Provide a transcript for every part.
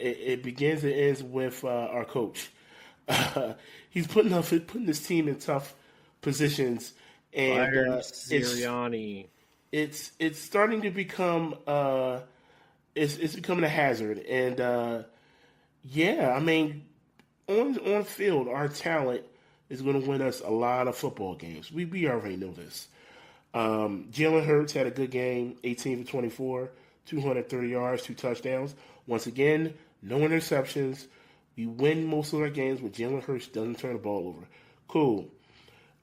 it begins and ends with our coach. He's putting his team in tough positions, and Fire Sirianni. it's starting to become it's becoming a hazard. And yeah, I mean, on field, our talent is going to win us a lot of football games. We already know this. Jalen Hurts had a good game, 18 for 24, 230 yards, 2 touchdowns. Once again, no interceptions. We win most of our games when Jalen Hurts doesn't turn the ball over. Cool.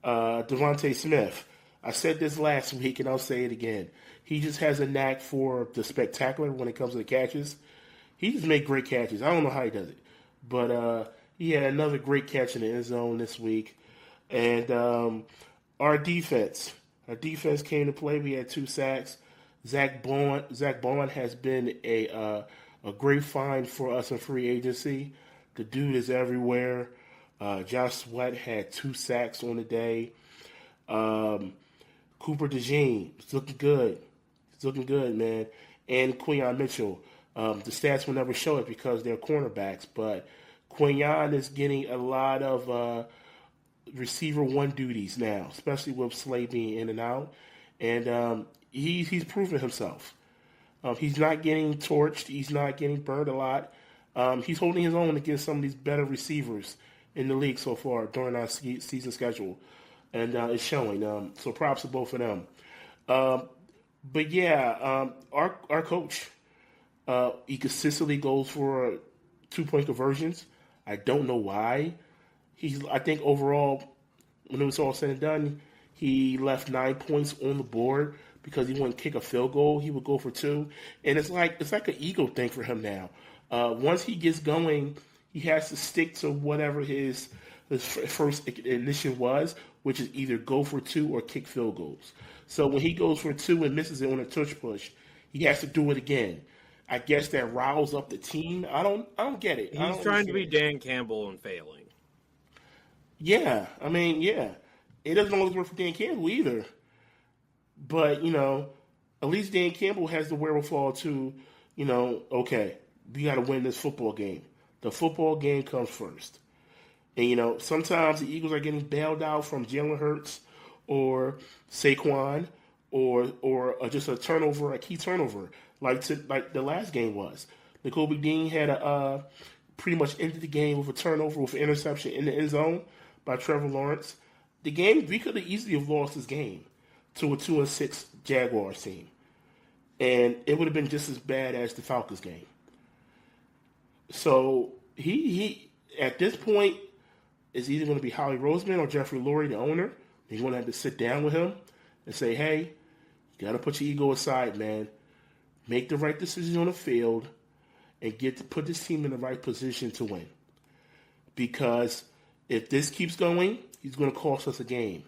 Devontae Smith. I said this last week, and I'll say it again. He just has a knack for the spectacular when it comes to the catches. He just made great catches. I don't know how he does it, but he had another great catch in the end zone this week. And our defense. Our defense came to play. We had 2 sacks. Zach Bond has been a great find for us in free agency. The dude is everywhere. Josh Sweat had 2 sacks on the day. Cooper DeJean is looking good. He's looking good, man. And Quinyon Mitchell. The stats will never show it because they're cornerbacks, but Quinyon is getting a lot of receiver one duties now, especially with Slay being in and out. And he's proven himself. He's not getting torched. He's not getting burned a lot. He's holding his own against some of these better receivers in the league so far during our season schedule. And it's showing. So props to both of them. But yeah, our coach, he consistently goes for 2-point conversions. I don't know why. I think overall, when it was all said and done, he left 9 points on the board because he wouldn't kick a field goal. He would go for 2, and it's like an ego thing for him now. Once he gets going, he has to stick to whatever his first initiative was, which is either go for 2 or kick field goals. So when he goes for 2 and misses it on a touch push, he has to do it again. I guess that riles up the team. I don't get it. He's trying to be Dan Campbell and failing. Yeah, I mean, yeah. It doesn't always work for Dan Campbell either. But, at least Dan Campbell has the wherewithal to, okay, we got to win this football game. The football game comes first. And, sometimes the Eagles are getting bailed out from Jalen Hurts or Saquon or just a turnover, a key turnover, like the last game was. N'Kobe Dean had pretty much ended the game with a turnover with an interception in the end zone by Trevor Lawrence. We could have easily have lost this game to a 2-6 Jaguars team. And it would have been just as bad as the Falcons game. So he at this point is either going to be Howie Roseman or Jeffrey Lurie, the owner. He's going to have to sit down with him and say, hey, you got to put your ego aside, man. Make the right decision on the field and put this team in the right position to win. Because if this keeps going, he's going to cost us a game.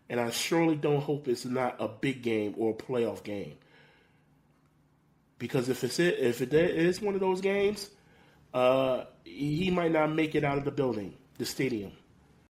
And I surely don't hope it's not a big game or a playoff game. Because if it is one of those games, he might not make it out of the building, the stadium.